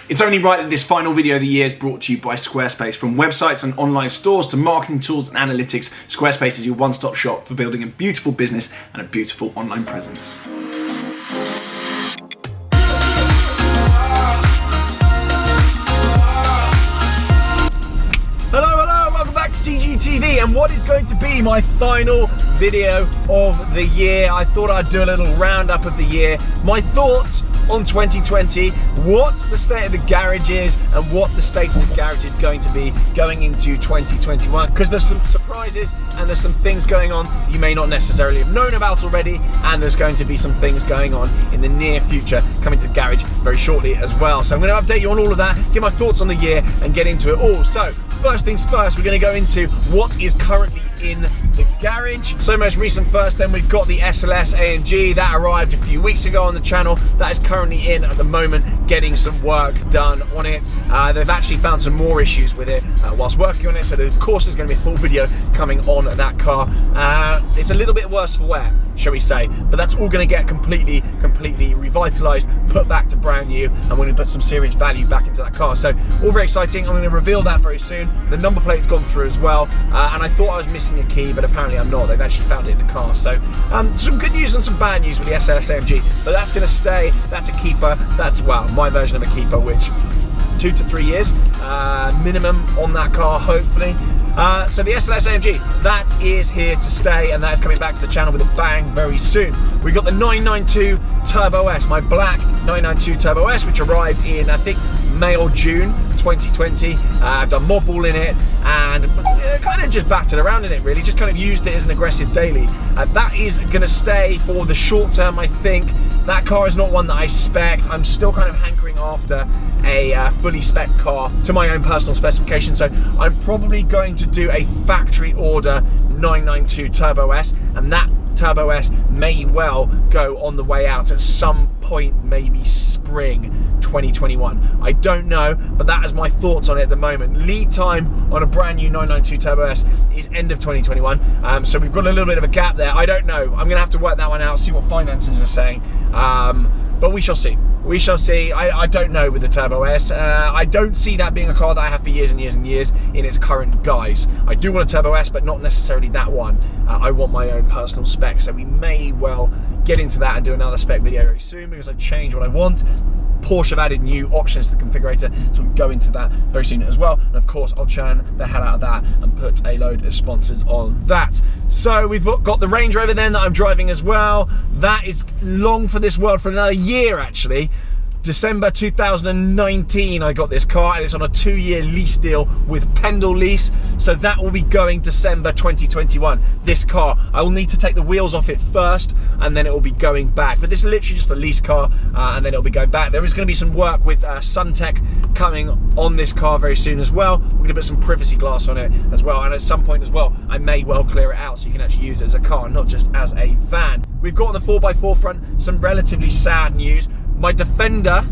It's only right that this final video of the year is brought to you by Squarespace. From websites and online stores to marketing tools and analytics, Squarespace is your one-stop shop for building a beautiful business and a beautiful online presence. TGTV, and what is going to be my final video of the year. I thought I'd do a little roundup of the year, my thoughts on 2020, what the state of the garage is and what the state of the garage is going to be going into 2021, because there's some surprises and there's some things going on you may not necessarily have known about already, and there's going to be some things going on in the near future coming to the garage very shortly as well. So I'm going to update you on all of that, give my thoughts on the year and get into it all. So first things first, we're going to go into what is currently in the garage. So most recent first, then we've got the SLS AMG that arrived a few weeks ago on the channel. That is currently in at the moment, getting some work done on it. They've actually found some more issues with it whilst working on it, so of course there's going to be a full video coming on that car. It's a little bit worse for wear, shall we say, but that's all going to get completely revitalized, put back to brand new, and we're going to put some serious value back into that car. So all very exciting. I'm going to reveal that very soon. The number plate's gone through as well, and I thought I was missing a key, but apparently I'm not. They've actually found it in the car. So some good news and some bad news with the SLS AMG, but that's going to stay. That's a keeper. That's, well, my version of a keeper, which 2 to 3 years minimum on that car, hopefully. So the SLS AMG, that is here to stay, and that is coming back to the channel with a bang very soon. We've got the 992 Turbo S, my black 992 Turbo S, which arrived in, I think, May or June 2020. I've done mod ball in it and kind of just battered around in it, really, just kind of used it as an aggressive daily. That is going to stay for the short term, I think. That car is not one that I spec. I'm still kind of hankering after a fully spec'd car to my own personal specification, so I'm probably going to do a factory order 992 Turbo S, and that Turbo S may well go on the way out at some point, maybe spring 2021. I don't know, but that is my thoughts on it at the moment. Lead time on a brand new 992 Turbo S is end of 2021, so we've got a little bit of a gap there. I don't know. I'm going to have to work that one out, see what finances are saying, but we shall see. We shall see. I don't know with the Turbo S. I don't see that being a car that I have for years and years and years in its current guise. I do want a Turbo S, but not necessarily that one. I want my own personal spec, so we may well get into that and do another spec video very soon, because I change what I want. Porsche have added new options to the configurator, so we'll go into that very soon as well. And of course, I'll churn the hell out of that and put a load of sponsors on that. So we've got the Range Rover then that I'm driving as well. That is long for this world for another year, actually. December 2019 I got this car, and it's on a 2-year lease deal with Pendle Lease, so that will be going December 2021. This car, I will need to take the wheels off it first, and then it will be going back, but this is literally just a lease car, and then it'll be going back. There is going to be some work with Suntech coming on this car very soon as well. We're going to put some privacy glass on it as well, and at some point as well I may well clear it out so you can actually use it as a car, not just as a van. We've got on the 4x4 front some relatively sad news. My Defender,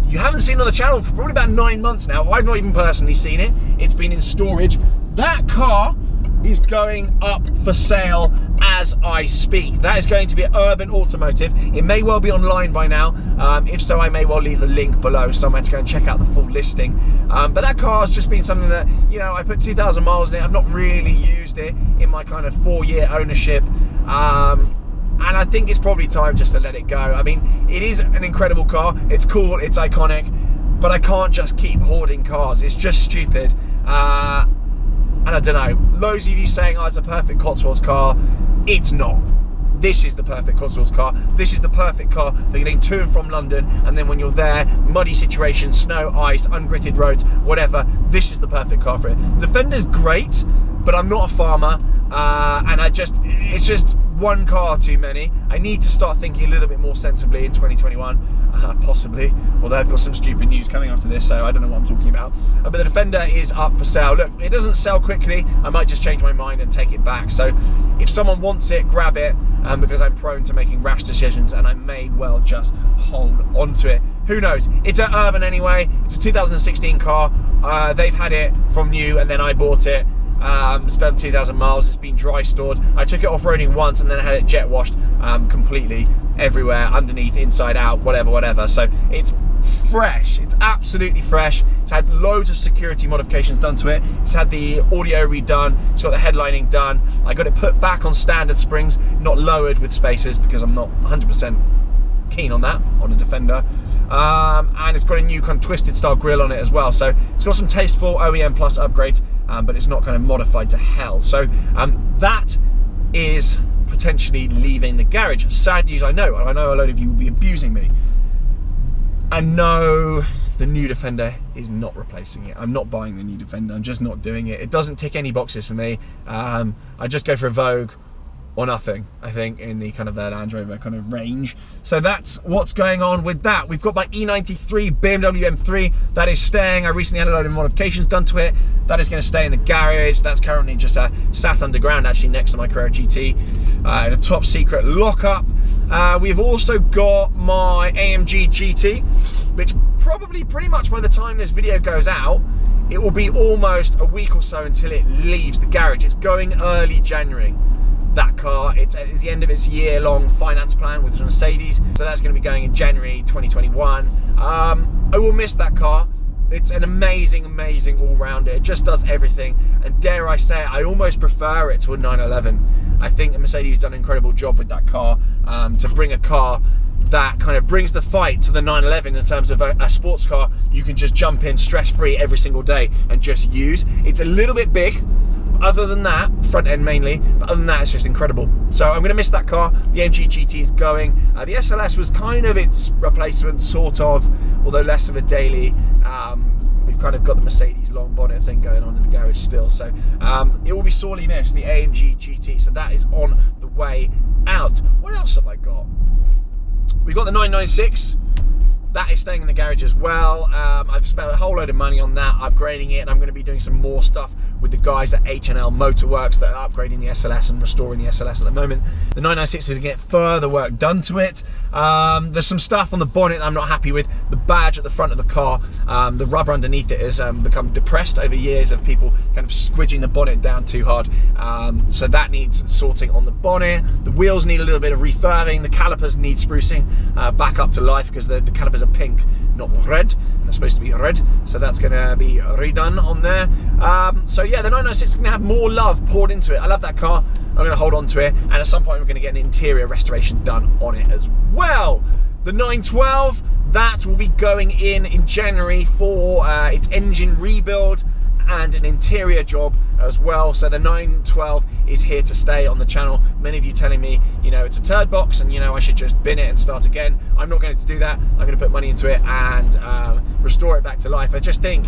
you haven't seen on the channel for probably about 9 months now. I've not even personally seen it. It's been in storage. That car is going up for sale as I speak. That is going to be at Urban Automotive. It may well be online by now. If so, I may well leave the link below somewhere to go and check out the full listing. But that car has just been something that, you know, I put 2,000 miles in it. I've not really used it in my kind of 4-year ownership. And I think it's probably time just to let it go. I mean, it is an incredible car. It's cool, it's iconic, but I can't just keep hoarding cars. It's just stupid. And I don't know, loads of you saying, oh, it's a perfect Cotswolds car. It's not. This is the perfect Cotswolds car. This is the perfect car for getting to and from London, and then when you're there, muddy situations, snow, ice, ungritted roads, whatever, this is the perfect car for it. Defender's great, but I'm not a farmer, and it's just one car too many. I need to start thinking a little bit more sensibly in 2021, possibly, although I've got some stupid news coming after this, so I don't know what I'm talking about. But the Defender is up for sale. Look, it doesn't sell quickly. I might just change my mind and take it back. So if someone wants it, grab it, because I'm prone to making rash decisions, and I may well just hold on to it. Who knows? It's at Urban anyway. It's a 2016 car. They've had it from new, and then I bought it. It's done 2,000 miles. It's been dry stored. I took it off-roading once and then I had it jet washed completely everywhere, underneath, inside out, whatever. So it's fresh. It's absolutely fresh. It's had loads of security modifications done to it. It's had the audio redone. It's got the headlining done. I got it put back on standard springs, not lowered with spacers, because I'm not 100% keen on that on a Defender. And it's got a new kind of twisted style grille on it as well. So it's got some tasteful OEM plus upgrades, but it's not kind of modified to hell. So that is potentially leaving the garage. Sad news, I know a load of you will be abusing me. I know the new Defender is not replacing it. I'm not buying the new Defender. I'm just not doing it. It doesn't tick any boxes for me. I just go for a Vogue or nothing, I think, in the kind of the Land Rover kind of range. So that's what's going on with that. We've got my E93 BMW M3 that is staying. I recently had a load of modifications done to it. That is going to stay in the garage. That's currently just sat underground, actually, next to my Carrera GT in a top secret lockup. We've also got my AMG GT, which probably pretty much by the time this video goes out, it will be almost a week or so until it leaves the garage. It's going early January. That car, it's at the end of its year-long finance plan with Mercedes, so that's going to be going in January 2021. I will miss that car. It's an amazing all-rounder. It just does everything, and dare I say it, I almost prefer it to a 911. I think Mercedes has done an incredible job with that car, to bring a car that kind of brings the fight to the 911 in terms of a sports car you can just jump in stress-free every single day and just use. It's a little bit big. Other than that, front end mainly, but other than that, it's just incredible. So I'm going to miss that car. The AMG GT is going. The SLS was kind of its replacement, sort of, although less of a daily. We've kind of got the Mercedes long bonnet thing going on in the garage still. So it will be sorely missed, the AMG GT. So that is on the way out. What else have I got? We've got the 996. That is staying in the garage as well. I've spent a whole load of money on that, upgrading it, and I'm going to be doing some more stuff with the guys at H&L Motorworks that are upgrading the SLS and restoring the SLS at the moment. The 996 is going to get further work done to it. There's some stuff on the bonnet that I'm not happy with. The badge at the front of the car, the rubber underneath it has become depressed over years of people kind of squidging the bonnet down too hard. So that needs sorting on the bonnet. The wheels need a little bit of refurbing. The calipers need sprucing back up to life, because the calipers are pink, not red, and they're supposed to be red, so that's going to be redone on there. So yeah, the 996 is going to have more love poured into it. I love that car. I'm going to hold on to it, and at some point we're going to get an interior restoration done on it as well. The 912, that will be going in January for its engine rebuild and an interior job as well. So the 912 is here to stay on the channel. Many of you telling me, you know, it's a turd box and, you know, I should just bin it and start again. I'm not going to do that. I'm going to put money into it and restore it back to life. I just think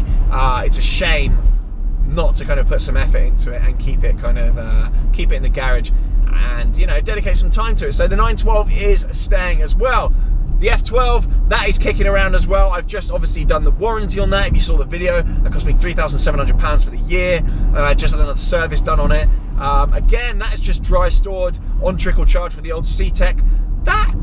it's a shame not to kind of put some effort into it and keep it kind of keep it in the garage and, you know, dedicate some time to it. So the 912 is staying as well. The F12, that is kicking around as well. I've just obviously done the warranty on that. If you saw the video, that cost me £3,700 for the year. Just had another service done on it. Again, that is just dry stored on trickle charge for the old C-Tech. That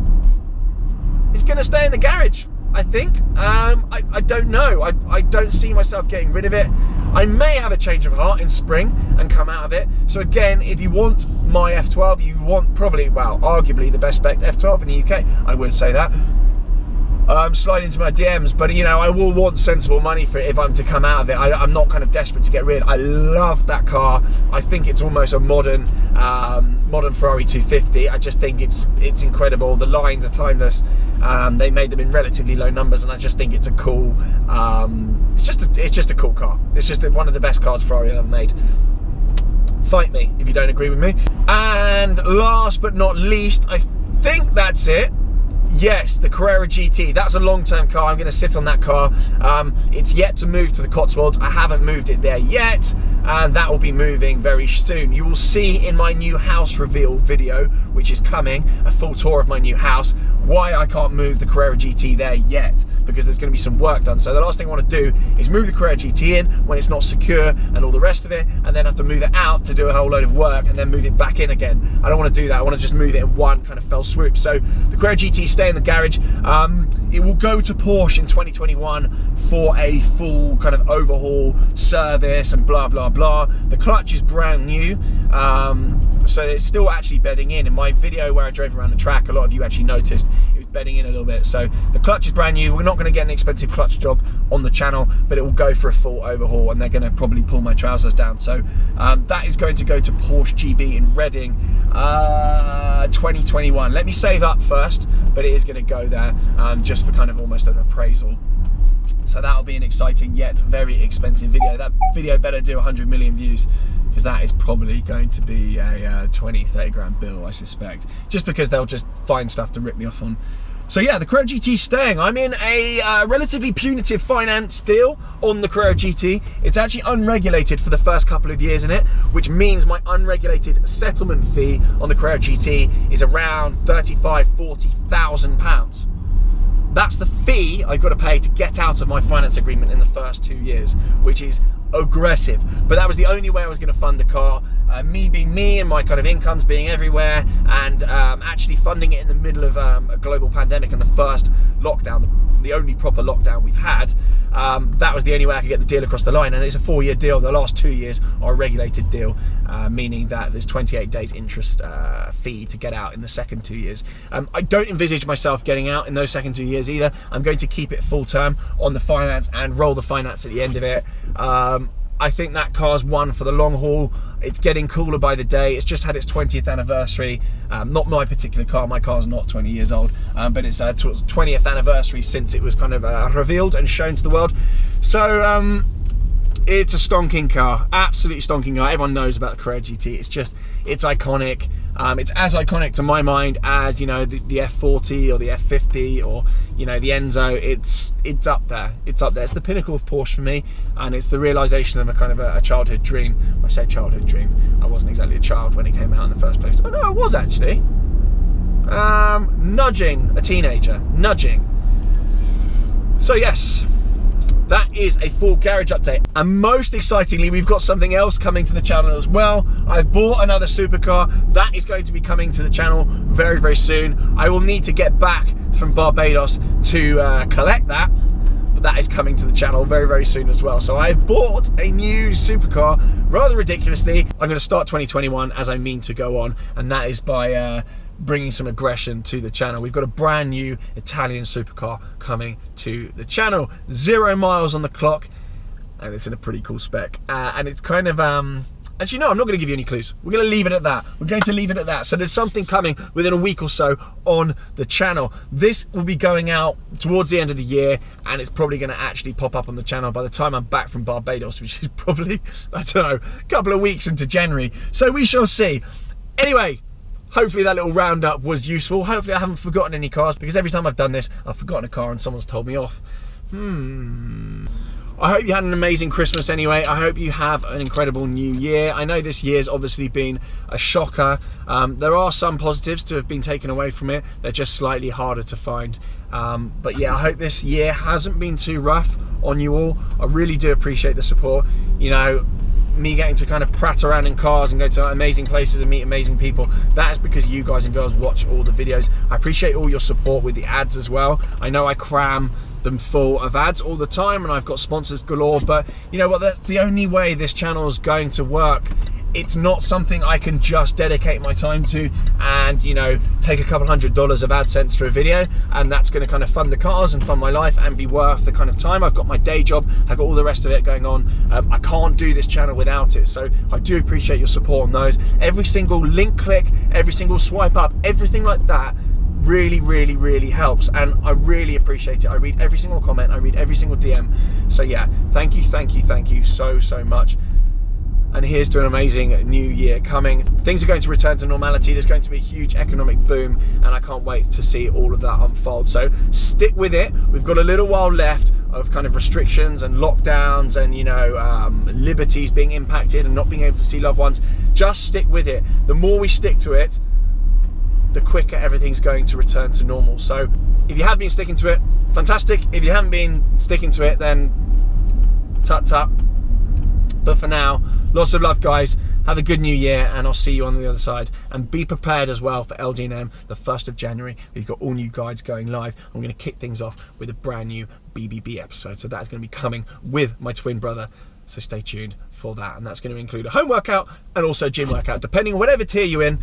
is going to stay in the garage, I think. I don't know. I don't see myself getting rid of it. I may have a change of heart in spring and come out of it. So again, if you want my F12, you want probably, well, arguably the best spec F12 in the UK, I would say that. Slide into my DMs, but, you know, I will want sensible money for it if I'm to come out of it. I'm not kind of desperate to get rid. I love that car. I think it's almost a modern Ferrari 250. I just think it's incredible. The lines are timeless. They made them in relatively low numbers, and I just think it's a cool. It's just a cool car. It's just one of the best cars Ferrari ever made. Fight me if you don't agree with me. And last but not least, I think that's it. Yes, the Carrera GT. That's a long-term car. I'm going to sit on that car. It's yet to move to the Cotswolds. I haven't moved it there yet, and that will be moving very soon. You will see in my new house reveal video, which is coming, a full tour of my new house, why I can't move the Carrera GT there yet, because there's going to be some work done. So the last thing I want to do is move the Carrera GT in when it's not secure and all the rest of it, and then have to move it out to do a whole load of work and then move it back in again. I don't want to do that. I want to just move it in one kind of fell swoop. So the Carrera GT stay in the garage. It will go to Porsche in 2021 for a full kind of overhaul, service, and blah blah blah. The clutch is brand new, so it's still actually bedding in. In my video where I drove around the track, a lot of you actually noticed it was bedding in a little bit. So the clutch is brand new. We're not going to get an expensive clutch job on the channel, but it will go for a full overhaul, and they're going to probably pull my trousers down. So that is going to go to Porsche GB in Reading 2021. Let me save up first, but it is going to go there just for kind of almost an appraisal. So that'll be an exciting yet very expensive video. That video better do 100 million views, because that is probably going to be a 20-30 grand bill, I suspect, just because they'll just find stuff to rip me off on. So yeah, the Carrera GT staying. I'm in a relatively punitive finance deal on the Carrera GT. It's actually unregulated for the first couple of years in it, which means my unregulated settlement fee on the Carrera GT is around £35,000–40,000. That's the fee I've got to pay to get out of my finance agreement in the first 2 years, which is aggressive. But that was the only way I was going to fund the car. Me being me and my kind of incomes being everywhere, and actually funding it in the middle of a global pandemic and the first lockdown, the only proper lockdown we've had, that was the only way I could get the deal across the line. And it's a 4-year deal. The last 2 years are a regulated deal, meaning that there's 28 days interest fee to get out in the second 2 years. I don't envisage myself getting out in those second 2 years either. I'm going to keep it full term on the finance and roll the finance at the end of it. I think that car's one for the long haul. It's getting cooler by the day. It's just had its 20th anniversary. Not my particular car. My car's not 20 years old, but it's 20th anniversary since it was kind of revealed and shown to the world. So it's a stonking car, absolutely stonking car. Everyone knows about the Carrera GT. It's iconic. It's as iconic to my mind as, you know, the F40 or the F50 or, you know, the Enzo. It's up there. It's up there. It's the pinnacle of Porsche for me, and it's the realization of a kind of a childhood dream. When I say childhood dream, I wasn't exactly a child when it came out in the first place. Oh no, I was actually nudging a teenager, nudging. So yes, that is a full garage update. And most excitingly, we've got something else coming to the channel as well. I've bought another supercar. That is going to be coming to the channel very, very soon. I will need to get back from Barbados to collect that, but that is coming to the channel very, very soon as well. So I've bought a new supercar, rather ridiculously. I'm going to start 2021 as I mean to go on, and that is by bringing some aggression to the channel. We've got a brand new Italian supercar coming to the channel. 0 miles on the clock, and it's in a pretty cool spec. And it's kind of, actually no, I'm not going to give you any clues. We're going to leave it at that. We're going to leave it at that. So there's something coming within a week or so on the channel. This will be going out towards the end of the year, and it's probably going to actually pop up on the channel by the time I'm back from Barbados, which is probably, I don't know, a couple of weeks into January. So we shall see. Anyway, hopefully that little roundup was useful. Hopefully I haven't forgotten any cars, because every time I've done this, I've forgotten a car and someone's told me off. I hope you had an amazing Christmas anyway. I hope you have an incredible new year. I know this year's obviously been a shocker. There are some positives to have been taken away from it. They're just slightly harder to find. But yeah, I hope this year hasn't been too rough on you all. I really do appreciate the support. You know, me getting to kind of prat around in cars and go to amazing places and meet amazing people, that is because you guys and girls watch all the videos. I appreciate all your support with the ads as well. I know I cram them full of ads all the time, and I've got sponsors galore, but you know what, that's the only way this channel is going to work. It's not something I can just dedicate my time to and, you know, take a couple $100 of AdSense for a video, and that's going to kind of fund the cars and fund my life and be worth the kind of time. I've got my day job, I've got all the rest of it going on. I can't do this channel without it, so I do appreciate your support on those. Every single link click, every single swipe up, everything like that really, really, really helps, and I really appreciate it. I read every single comment, I read every single DM. So yeah, thank you so much. And here's to an amazing new year coming. Things are going to return to normality. There's going to be a huge economic boom, and I can't wait to see all of that unfold. So stick with it. We've got a little while left of kind of restrictions and lockdowns and, you know, liberties being impacted and not being able to see loved ones. Just stick with it. The more we stick to it, the quicker everything's going to return to normal. So if you have been sticking to it, fantastic. If you haven't been sticking to it, then tut tut. But for now, lots of love, guys. Have a good new year, and I'll see you on the other side. And be prepared as well for LG&M, the 1st of January. We've got all new guides going live. I'm going to kick things off with a brand new BBB episode. So that's going to be coming with my twin brother. So stay tuned for that. And that's going to include a home workout and also gym workout, depending on whatever tier you're in.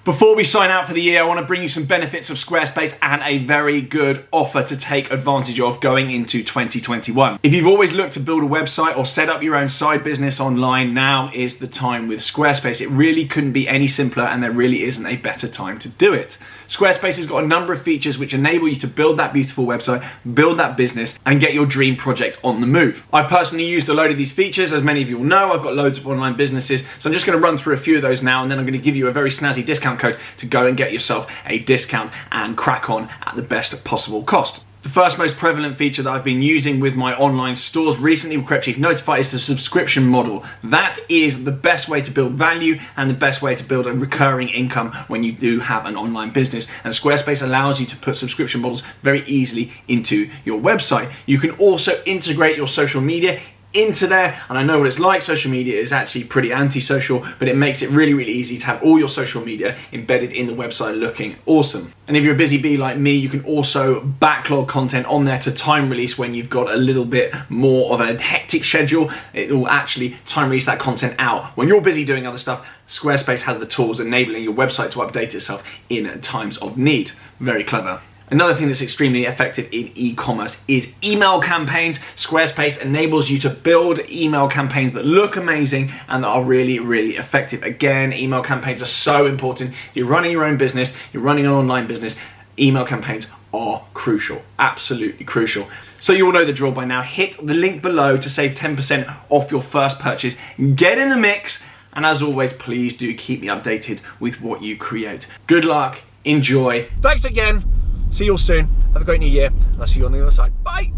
Before we sign out for the year, I want to bring you some benefits of Squarespace and a very good offer to take advantage of going into 2021. If you've always looked to build a website or set up your own side business online, now is the time with Squarespace. It really couldn't be any simpler, and there really isn't a better time to do it. Squarespace has got a number of features which enable you to build that beautiful website, build that business, and get your dream project on the move. I've personally used a load of these features. As many of you will know, I've got loads of online businesses, so I'm just going to run through a few of those now, and then I'm going to give you a very snazzy discount code to go and get yourself a discount and crack on at the best possible cost. The first most prevalent feature that I've been using with my online stores recently with Creative Chief Notify is the subscription model. That is the best way to build value and the best way to build a recurring income when you do have an online business. And Squarespace allows you to put subscription models very easily into your website. You can also integrate your social media into there, and I know what it's like. Social media is actually pretty anti-social, but it makes it really, really easy to have all your social media embedded in the website looking awesome. And if you're a busy bee like me, you can also backlog content on there to time release when you've got a little bit more of a hectic schedule. It will actually time release that content out. When you're busy doing other stuff, Squarespace has the tools enabling your website to update itself in times of need. Very clever. Another thing that's extremely effective in e-commerce is email campaigns. Squarespace enables you to build email campaigns that look amazing and that are really, really effective. Again, email campaigns are so important. You're running your own business, you're running an online business, email campaigns are crucial, absolutely crucial. So you all know the drill by now. Hit the link below to save 10% off your first purchase. Get in the mix, and as always, please do keep me updated with what you create. Good luck, enjoy. Thanks again. See you all soon. Have a great new year, and I'll see you on the other side. Bye.